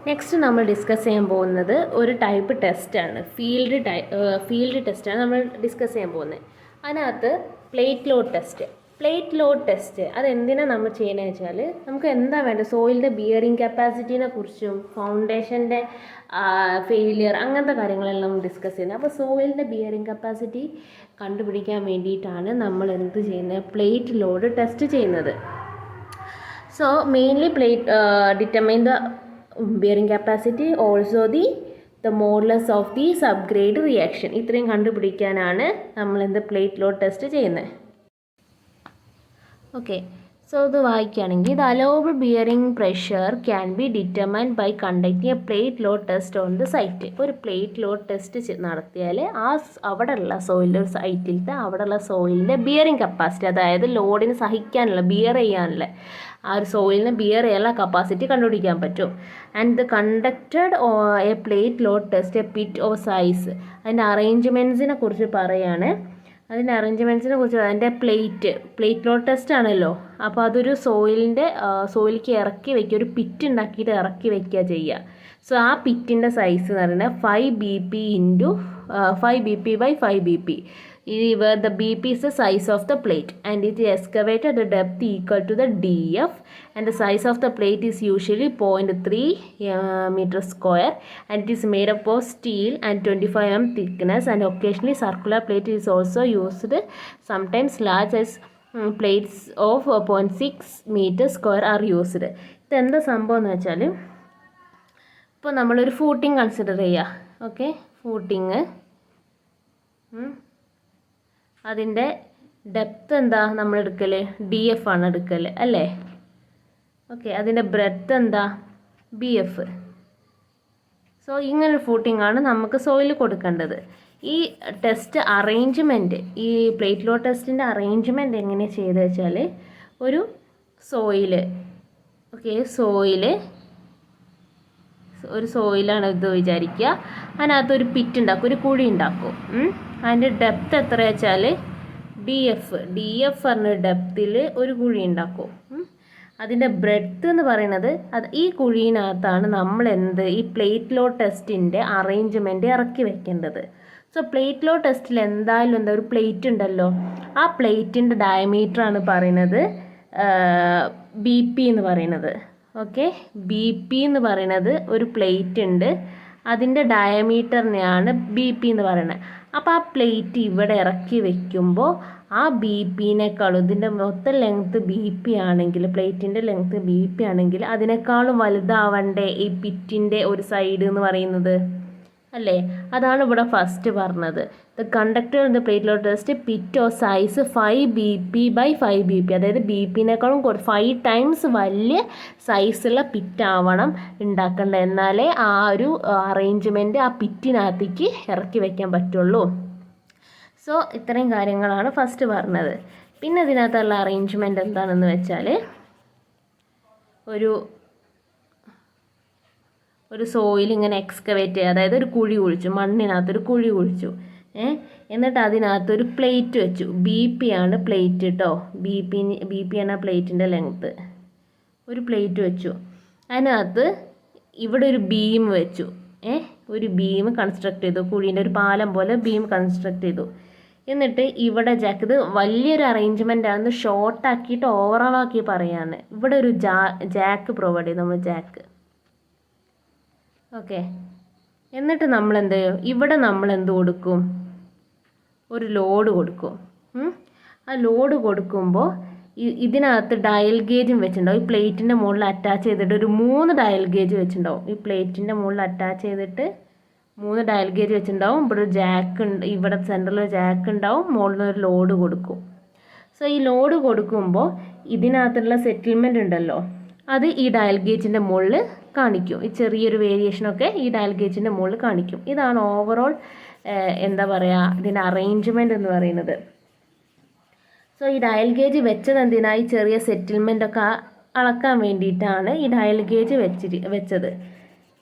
Next നമ്മൾ discuss ചെയ്യാൻ പോകുന്നത് ഒരു ടൈപ്പ് ടെസ്റ്റാണ്. ഫീൽഡ് ടെസ്റ്റാണ് നമ്മൾ ഡിസ്കസ് ചെയ്യാൻ പോകുന്നത്. അതിനകത്ത് പ്ലേറ്റ് ലോഡ് ടെസ്റ്റ് അതെന്തിനാണ് നമ്മൾ ചെയ്യുന്നത് വെച്ചാൽ, നമുക്ക് എന്താ വേണ്ടത്, സോയിലിൻ്റെ ബിയറിംഗ് കപ്പാസിറ്റീനെ കുറിച്ചും ഫൗണ്ടേഷൻ്റെ ഫെയിലിയർ അങ്ങനത്തെ കാര്യങ്ങളെല്ലാം നമ്മൾ ഡിസ്കസ് ചെയ്യുന്നത്. അപ്പോൾ സോയിലിൻ്റെ ബിയറിംഗ് കപ്പാസിറ്റി കണ്ടുപിടിക്കാൻ വേണ്ടിയിട്ടാണ് നമ്മൾ എന്ത് ചെയ്യുന്നത്, പ്ലേറ്റ് ലോഡ് ടെസ്റ്റ് ചെയ്യുന്നത്. So mainly determine the bearing capacity, also the modulus of the subgrade reaction. ഇത്രയും കണ്ടുപിടിക്കാനാണ് നമ്മൾ എന്ത് പ്ലേറ്റ് ലോഡ് ടെസ്റ്റ് ചെയ്യുന്നത്. ഓക്കെ, സോ ഇത് വായിക്കുകയാണെങ്കിൽ the allowable bearing pressure can be determined by conducting a plate load test on the site. ഒരു plate load test നടത്തിയാൽ അവിടെയുള്ള സോയിലിൻ്റെ സൈറ്റിലത്തെ അവിടെയുള്ള സോയിലിൻ്റെ ബിയറിംഗ് കപ്പാസിറ്റി, അതായത് ലോഡിന് സഹിക്കാനുള്ള ബിയർ ചെയ്യാനുള്ള ആ ഒരു സോയിലിന് ബിയർ ചെയ്യാനുള്ള കപ്പാസിറ്റി കണ്ടുപിടിക്കാൻ പറ്റും. And the conducted a plate load test a pit of size. അതിൻ്റെ അറേഞ്ച്മെൻറ്റ്സിനെ കുറിച്ച് പറയാണ്. അതിൻ്റെ അറേഞ്ച്മെൻറ്റ്സിനെ കുറിച്ച്, അതിൻ്റെ പ്ലേറ്റ് ലോഡ് ടെസ്റ്റ് ആണല്ലോ, അപ്പോൾ അതൊരു സോയിലേക്ക് ഇറക്കി വയ്ക്കുക, ഒരു പിറ്റ് ഉണ്ടാക്കിയിട്ട് ഇറക്കി വയ്ക്കുക ചെയ്യുക. സോ ആ പിറ്റിൻ്റെ സൈസ് എന്ന് പറയുന്നത് 5 BP into 5 BP by 5 BP, where the BP is the size of the plate and it is excavated at the depth equal to the DF, and the size of the plate is usually 0.3 meter square, and it is made up of steel and 25 mm thickness, and occasionally circular plate is also used. Sometimes large as plates of 0.6 meter square are used. ഇതെന്താ സംഭവം എന്ന് വെച്ചാൽ, ഇപ്പോൾ നമ്മളൊരു footing consider ചെയ്യുക. Okay, footing അതിൻ്റെ depth എന്താ നമ്മൾ എടുക്കൽ, DF ആണ് എടുക്കൽ അല്ലേ. ഓക്കെ, അതിൻ്റെ ബ്രെഡ്ത്ത് എന്താ, BF. സോ ഇങ്ങനൊരു ഫൂട്ടിംഗ് ആണ് നമുക്ക് സോയിൽ കൊടുക്കേണ്ടത്. ഈ ടെസ്റ്റ് അറേഞ്ച്മെൻറ്റ്, ഈ പ്ലേറ്റ് ലോഡ് ടെസ്റ്റിൻ്റെ അറേഞ്ച്മെൻറ്റ് എങ്ങനെയാണ് ചെയ്തത് വെച്ചാൽ, ഒരു സോയിലാണ് ഇത് വിചാരിക്കുക. അതിനകത്തൊരു പിറ്റ് ഉണ്ടാക്കും, ഒരു കുഴി ഉണ്ടാക്കും. അതിൻ്റെ ഡെപ്ത് എത്ര വെച്ചാൽ DF പറഞ്ഞ ഡെപ്തിൽ ഒരു കുഴി ഉണ്ടാക്കും. അതിൻ്റെ ബ്രെഡ്ത്ത് എന്ന് പറയുന്നത് ഈ കുഴിയിനകത്താണ് നമ്മൾ ഈ പ്ലേറ്റ് ലോഡ് ടെസ്റ്റിൻ്റെ അറേഞ്ച്മെൻറ്റ് ഇറക്കി വെക്കേണ്ടത്. സോ പ്ലേറ്റ് ലോഡ് ടെസ്റ്റിൽ എന്തായാലും ഒരു പ്ലേറ്റ് ഉണ്ടല്ലോ, ആ പ്ലേറ്റിൻ്റെ ഡയമീറ്ററാണ് പറയുന്നത് BP എന്ന് പറയുന്നത്. ഓക്കെ, BP എന്ന് പറയുന്നത് ഒരു പ്ലേറ്റ് ഉണ്ട്, അതിൻ്റെ ഡയമീറ്ററിനെയാണ് BP എന്ന് പറയുന്നത്. അപ്പോൾ ആ പ്ലേറ്റ് ഇവിടെ ഇറക്കി വെക്കുമ്പോൾ ആ BPനേക്കാളും, ഇതിൻ്റെ മൊത്തം ലെങ്ത്ത് BP ആണെങ്കിൽ, പ്ലേറ്റിൻ്റെ ലെങ്ത്ത് BP ആണെങ്കിൽ അതിനേക്കാളും വലുതാവണ്ടേ ഈ പിറ്റിൻ്റെ ഒരു സൈഡ് എന്ന് പറയുന്നത് അല്ലേ. അതാണ് ഇവിടെ ഫസ്റ്റ് പറഞ്ഞത്. The conductor in the plate load test pit of size 5 BP by 5 BP, അതായത് BPനേക്കാളും 5 ടൈംസ് വലിയ സൈസുള്ള പിറ്റാവണം ഉണ്ടാക്കേണ്ടത്, എന്നാലേ ആ ഒരു അറേഞ്ച്മെൻറ്റ് ആ പിറ്റിനകത്തേക്ക് ഇറക്കി വയ്ക്കാൻ പറ്റുള്ളൂ. സോ ഇത്രയും കാര്യങ്ങളാണ് ഫസ്റ്റ് പറഞ്ഞത്. പിന്നെ ഇതിനകത്തുള്ള അറേഞ്ച്മെൻറ്റ് എന്താണെന്ന് വെച്ചാൽ, ഒരു സോയിൽ ഇങ്ങനെ എക്സ്കവേറ്റ് ചെയ്യുക, അതായത് ഒരു കുഴി കുഴിച്ചു, മണ്ണിനകത്തൊരു കുഴി കുഴിച്ചു, എന്നിട്ട് അതിനകത്തൊരു പ്ലേറ്റ് വെച്ചു. BP ആണ് പ്ലേറ്റ് കേട്ടോ, BP ആണ് പ്ലേറ്റിൻ്റെ ലെങ്ത്ത്. ഒരു പ്ലേറ്റ് വെച്ചു, അതിനകത്ത് ഇവിടെ ഒരു ബീം വെച്ചു, ഒരു ബീം കൺസ്ട്രക്ട് ചെയ്തു, കുഴീൻ്റെ ഒരു പാലം പോലെ ബീം കൺസ്ട്രക്ട് ചെയ്തു. എന്നിട്ട് ഇവിടെ ജാക്ക്, ഇത് വലിയൊരു അറേഞ്ച്മെൻ്റ് ആണ്, ഷോർട്ടാക്കിയിട്ട് ഓവറോളാക്കി പറയാണ്. ഇവിടെ ഒരു ജാക്ക് പ്രൊവൈഡ് ചെയ്തു, നമ്മൾ ജാക്ക്. ഓക്കെ, എന്നിട്ട് നമ്മൾ എന്ത് ചെയ്യും, ഇവിടെ നമ്മൾ എന്ത് കൊടുക്കും, ഒരു ലോഡ് കൊടുക്കും. ആ ലോഡ് കൊടുക്കുമ്പോൾ ഇതിനകത്ത് ഡയൽ ഗേജും വെച്ചിട്ടുണ്ടാവും. ഈ പ്ലേറ്റിൻ്റെ മുകളിൽ അറ്റാച്ച് ചെയ്തിട്ട് ഒരു 3 ഡയൽ ഗേജ് വെച്ചിട്ടുണ്ടാവും. ഈ പ്ലേറ്റിൻ്റെ മുകളിൽ അറ്റാച്ച് ചെയ്തിട്ട് 3 ഡയൽ ഗേജ് വെച്ചിട്ടുണ്ടാവും. ഇവിടെ ഒരു ജാക്ക് ഉണ്ട്, ഇവിടെ സെൻറ്ററിൽ ഒരു ജാക്ക് ഉണ്ടാവും, മുകളിൽ ഒരു ലോഡ് കൊടുക്കും. സോ ഈ ലോഡ് കൊടുക്കുമ്പോൾ ഇതിനകത്തുള്ള സെറ്റിൽമെൻറ്റ് ഉണ്ടല്ലോ, അത് ഈ ഡയൽ ഗേജിൻ്റെ മുകളിൽ കാണിക്കും. ഈ ചെറിയൊരു വേരിയേഷനൊക്കെ ഈ ഡയൽ ഗേജിൻ്റെ മുകളിൽ കാണിക്കും. ഇതാണ് ഓവറോൾ എന്താ പറയുക, ഇതിൻ്റെ അറേഞ്ച്മെൻറ്റ് എന്ന് പറയുന്നത്. സോ ഈ ഡയൽ ഗേജ് വെച്ചത് എന്തിനാണ്, ഈ ചെറിയ സെറ്റിൽമെൻറ്റൊക്കെ അളക്കാൻ വേണ്ടിയിട്ടാണ് ഈ ഡയൽ ഗേജ് വെച്ചത്.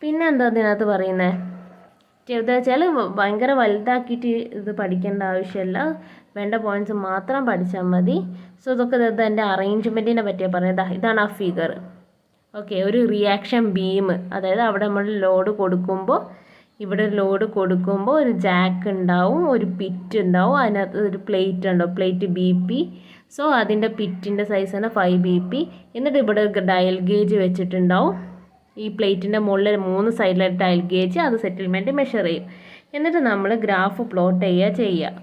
പിന്നെ എന്താ ഇതിനകത്ത് പറയുന്നത്, ചെറുതാ വെച്ചാൽ ഭയങ്കര വലുതാക്കിയിട്ട് ഇത് പഠിക്കേണ്ട ആവശ്യമില്ല, വേണ്ട പോയിൻറ്റ്സ് മാത്രം പഠിച്ചാൽ മതി. സോ ഇതൊക്കെ എൻ്റെ അറേഞ്ച്മെൻറ്റിനെ പറ്റിയാണ് പറയുന്നത്. ഇതാണ് ആ ഫിഗർ. ഓക്കെ, ഒരു റിയാക്ഷൻ ബീം, അതായത് അവിടെ നമ്മൾ ലോഡ് കൊടുക്കുമ്പോൾ ഇവിടെ ലോഡ് കൊടുക്കുമ്പോൾ ഒരു ജാക്ക് ഉണ്ടാവും, ഒരു പിറ്റ് ഉണ്ടാവും, അതിനകത്ത് ഒരു പ്ലേറ്റ് ഉണ്ടാവും, പ്ലേറ്റ് BP. സോ അതിൻ്റെ പിറ്റിൻ്റെ സൈസാണ് 5 BP. എന്നിട്ട് ഇവിടെ ഡയൽ ഗേജ് വെച്ചിട്ടുണ്ടാവും. ഈ പ്ലേറ്റിൻ്റെ മുകളിൽ 3 സൈഡിലായിട്ട് ഡയൽ ഗേജ്, അത് സെറ്റിൽമെൻറ്റ് മെഷർ ചെയ്യും. എന്നിട്ട് നമ്മൾ ഗ്രാഫ് പ്ലോട്ട് ചെയ്യുക.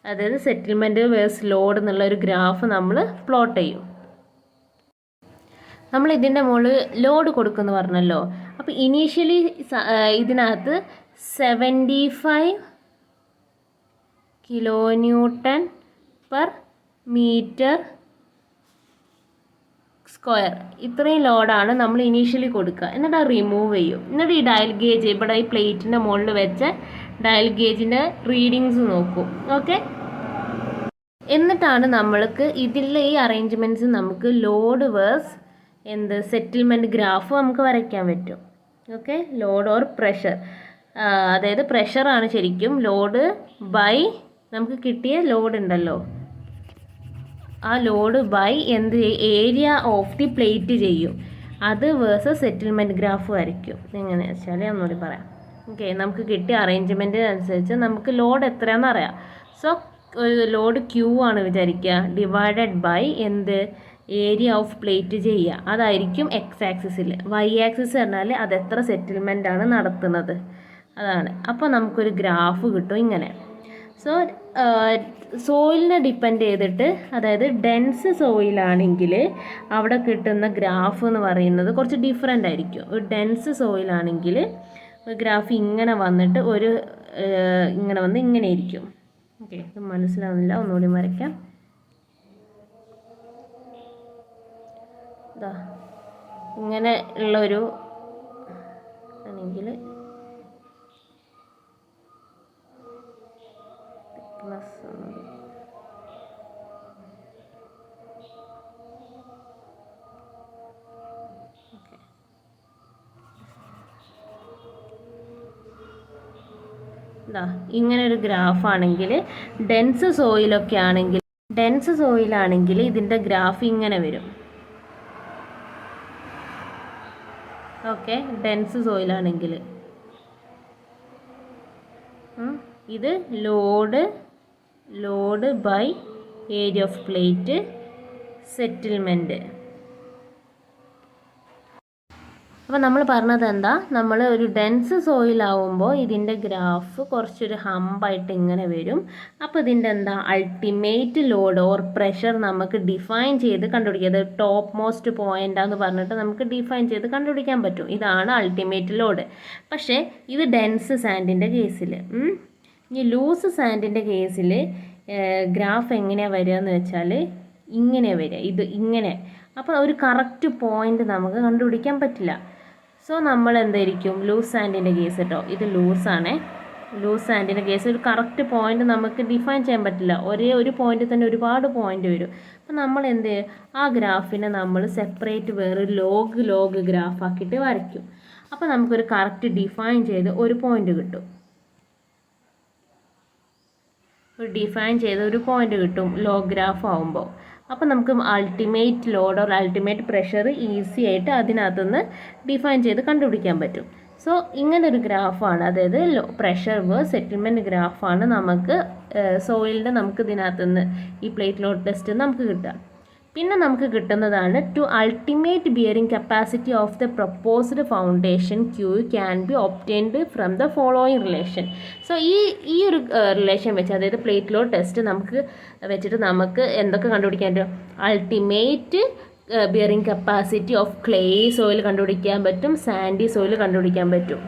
അതായത് സെറ്റിൽമെൻറ്റ് വേഴ്സ് ലോഡ് എന്നുള്ള ഒരു ഗ്രാഫ് നമ്മൾ പ്ലോട്ട് ചെയ്യും. നമ്മൾ ഇതിൻ്റെ മുകളിൽ ലോഡ് കൊടുക്കുമെന്ന് പറഞ്ഞല്ലോ. അപ്പോൾ ഇനീഷ്യലി ഇതിനകത്ത് 75 kN/m² ഇത്രയും ലോഡാണ് നമ്മൾ ഇനീഷ്യലി കൊടുക്കുക. എന്നിട്ട് അത് റിമൂവ് ചെയ്യും. എന്നിട്ട് ഈ ഡയൽ ഗേജ് ഇവിടെ ഈ പ്ലേറ്റിൻ്റെ മുകളിൽ വെച്ച ഡയൽ ഗേജിൻ്റെ റീഡിങ്സ് നോക്കും. ഓക്കെ, എന്നിട്ടാണ് നമ്മൾക്ക് ഇതിലെ ഈ അറേഞ്ച്മെൻറ്റ്സ് നമുക്ക് ലോഡ് വേഴ്സ് സെറ്റിൽമെൻറ്റ് ഗ്രാഫ് നമുക്ക് വരയ്ക്കാൻ പറ്റും. ഓക്കെ, ലോഡ് ഓർ പ്രഷർ, അതായത് പ്രഷറാണ് ശരിക്കും, ലോഡ് ബൈ നമുക്ക് കിട്ടിയ ലോഡ് ഉണ്ടല്ലോ, ആ load by area of the plate ചെയ്യും. അത് വേഴ്സസ് സെറ്റിൽമെൻറ്റ് ഗ്രാഫ് വരയ്ക്കും. എങ്ങനെയാണെന്ന് വെച്ചാൽ ഒന്നുകൂടി പറയാം. ഓക്കെ, നമുക്ക് കിട്ടിയ അറേഞ്ച്മെൻറ്റ് അനുസരിച്ച് നമുക്ക് ലോഡ് എത്രയാണെന്ന് അറിയാം. സോ ലോഡ് Q ആണ് വിചാരിക്കുക, divided by area of plate ചെയ്യുക. അതായിരിക്കും X ആക്സിസിൽ. Y ആക്സിസ് പറഞ്ഞാൽ അത് എത്ര സെറ്റിൽമെൻ്റ് ആണ് നടത്തുന്നത് അതാണ്. അപ്പോൾ നമുക്കൊരു ഗ്രാഫ് കിട്ടും ഇങ്ങനെ. സോ സോയിലിനെ ഡിപ്പെൻഡ് ചെയ്തിട്ട്, അതായത് ഡെൻസ് സോയിലാണെങ്കിൽ അവിടെ കിട്ടുന്ന ഗ്രാഫ് എന്ന് പറയുന്നത് കുറച്ച് ഡിഫറെൻ്റ് ആയിരിക്കും. ഒരു ഡെൻസ് സോയിലാണെങ്കിൽ ഗ്രാഫ് ഇങ്ങനെ വന്നിട്ട് ഇങ്ങനെ വന്ന് ഇങ്ങനെ ഇരിക്കും. ഓക്കെ, ഇത് മനസ്സിലാവുന്നില്ല, ഒന്നുകൂടി വരയ്ക്കാം. ഇങ്ങനെ ഉള്ളൊരു ആണെങ്കിൽ ഇങ്ങനൊരു ഗ്രാഫാണെങ്കിൽ ഡെൻസ് സോയിലാണെങ്കിൽ ഇതിൻ്റെ ഗ്രാഫ് ഇങ്ങനെ വരും. ഓക്കെ, ഡെൻസ് സോയിലാണെങ്കിൽ ഇത് load by area of plate settlement. അപ്പോൾ നമ്മൾ പറഞ്ഞത് എന്താ, നമ്മൾ ഒരു ഡെൻസ് സോയിലാവുമ്പോൾ ഇതിൻ്റെ ഗ്രാഫ് കുറച്ചൊരു ഹമ്പായിട്ട് ഇങ്ങനെ വരും. അപ്പോൾ ഇതിൻ്റെ അൾട്ടിമേറ്റ് ലോഡ് ഓർ പ്രഷർ നമുക്ക് ഡിഫൈൻ ചെയ്ത് കണ്ടുപിടിക്കുക. അത് ടോപ്പ് മോസ്റ്റ് പോയിൻ്റാന്ന് പറഞ്ഞിട്ട് നമുക്ക് ഡിഫൈൻ ചെയ്ത് കണ്ടുപിടിക്കാൻ പറ്റും. ഇതാണ് അൾട്ടിമേറ്റ് ലോഡ്. പക്ഷേ ഇത് ഡെൻസ് സാൻഡിൻ്റെ കേസിൽ. ഇനി ലൂസ് സാൻഡിൻ്റെ കേസിൽ ഗ്രാഫ് എങ്ങനെയാണ് വരിക എന്ന് വെച്ചാൽ ഇങ്ങനെയാണ് വരിക, ഇത് ഇങ്ങനെ. അപ്പോൾ ഒരു കറക്റ്റ് പോയിൻ്റ് നമുക്ക് കണ്ടുപിടിക്കാൻ പറ്റില്ല. സോ നമ്മൾ എന്തായിരിക്കും, ലൂസ് സാൻഡിൻ്റെ കേസ് കേട്ടോ, ഇത് ലൂസാണേ, ലൂസ് സാൻഡിൻ്റെ കേസ് ഒരു കറക്റ്റ് പോയിൻ്റ് നമുക്ക് ഡിഫൈൻ ചെയ്യാൻ പറ്റില്ല. ഒരു പോയിൻ്റിൽ തന്നെ ഒരുപാട് പോയിൻ്റ് വരും. അപ്പോൾ നമ്മൾ ആ ഗ്രാഫിനെ നമ്മൾ സെപ്പറേറ്റ് വേറെ ലോഗ് ഗ്രാഫാക്കിയിട്ട് വരയ്ക്കും. അപ്പോൾ നമുക്കൊരു കറക്റ്റ് ഡിഫൈൻ ചെയ്ത് ഒരു പോയിൻ്റ് കിട്ടും. ഒരു പോയിൻ്റ് കിട്ടും ലോഗ് ഗ്രാഫ് ആകുമ്പോൾ. അപ്പോൾ നമുക്ക് ultimate load or ultimate pressure easy ആയിട്ട് അതിനകത്തുനിന്ന് ഡിഫൈൻ ചെയ്ത് കണ്ടുപിടിക്കാൻ പറ്റും. സോ ഇങ്ങനൊരു ഗ്രാഫാണ്, അതായത് പ്രഷർ വേഴ്സ് സെറ്റിൽമെൻറ്റ് ഗ്രാഫാണ് നമുക്ക് സോയിലിൻ്റെ നമുക്ക് ഇതിനകത്തുനിന്ന് ഈ പ്ലേറ്റ് ലോഡ് ടെസ്റ്റ് നമുക്ക് കിട്ടുക. പിന്നെ നമുക്ക് കിട്ടുന്നതാണ് to ultimate bearing capacity of the proposed foundation Q can be obtained from the following relation. So ഈ ഒരു റിലേഷൻ വെച്ച്, അതായത് പ്ലേറ്റ് ലോഡ് ടെസ്റ്റ് നമുക്ക് വെച്ചിട്ട് നമുക്ക് എന്തൊക്കെ കണ്ടുപിടിക്കാൻ പറ്റും, ultimate bearing capacity of clay soil കണ്ടുപിടിക്കാൻ പറ്റും, സാൻഡി സോയിൽ കണ്ടുപിടിക്കാൻ പറ്റും.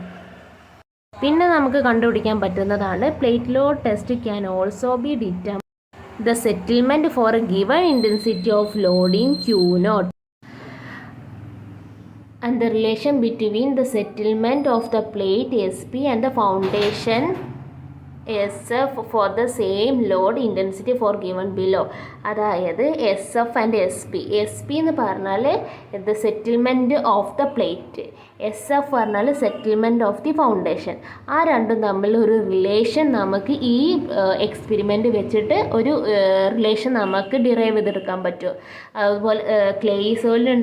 പിന്നെ നമുക്ക് കണ്ടുപിടിക്കാൻ പറ്റുന്നതാണ് plate load test can also be determine the settlement for a given intensity of loading Q0 and the relation between the settlement of the plate SP and the foundation S F for the same load intensity for given below. അതായത് S F and S P എന്ന് പറഞ്ഞാൽ the settlement of the plate, S F പറഞ്ഞാൽ settlement of the foundation. ആ രണ്ടും തമ്മിൽ ഒരു relation നമുക്ക് ഈ എക്സ്പെരിമെൻ്റ് വെച്ചിട്ട് ഒരു റിലേഷൻ നമുക്ക് ഡിറൈവ് ചെയ്തെടുക്കാൻ പറ്റും. അതുപോലെ ക്ലേയ് സോയിലും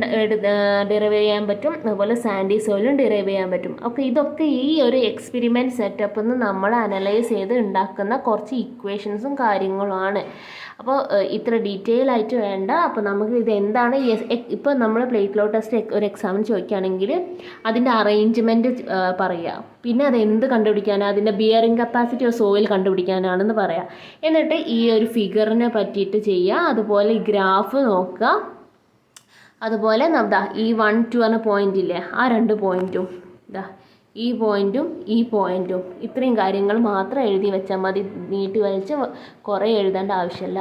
ഡിറൈവ് ചെയ്യാൻ പറ്റും, അതുപോലെ സാൻഡി സോയിലും ഡിറൈവ് ചെയ്യാൻ പറ്റും. ഇതൊക്കെ ഈ ഒരു എക്സ്പെരിമെൻറ്റ് സെറ്റപ്പിൽ നിന്ന് നമ്മൾ അനലൈസ് ചെയ്ത് ഉണ്ടാക്കുന്ന കുറച്ച് ഇക്വേഷൻസും കാര്യങ്ങളുമാണ്. അപ്പോൾ ഇത്ര ഡീറ്റെയിൽ ആയിട്ട് വേണ്ട. അപ്പോൾ നമുക്ക് ഇത് എന്താണ് ഇപ്പോൾ നമ്മൾ പ്ലേറ്റ് ലോ ടെസ്റ്റ് ഒരു എക്സാമിന് ചോദിക്കുകയാണെങ്കിൽ അതിൻ്റെ അറേഞ്ച്മെൻറ്റ് പറയുക, പിന്നെ അത് എന്ത് കണ്ടുപിടിക്കാനാണ്, അതിൻ്റെ ബിയറിംഗ് കപ്പാസിറ്റി ഓഫ് സോയിൽ കണ്ടുപിടിക്കാനാണെന്ന് പറയാം. എന്നിട്ട് ഈ ഒരു ഫിഗറിനെ പറ്റിയിട്ട് ചെയ്യുക. അതുപോലെ ഈ ഗ്രാഫ് നോക്കുക. അതുപോലെ ഈ 1, 2 എന്ന പോയിൻ്റ് ഇല്ലേ, ആ 2 പോയിൻറ്റും ഈ പോയിൻറ്റും ഇത്രയും കാര്യങ്ങൾ മാത്രം എഴുതി വെച്ചാൽ മതി. നീട്ടി വലിച്ച് കുറേ എഴുതേണ്ട ആവശ്യമില്ല.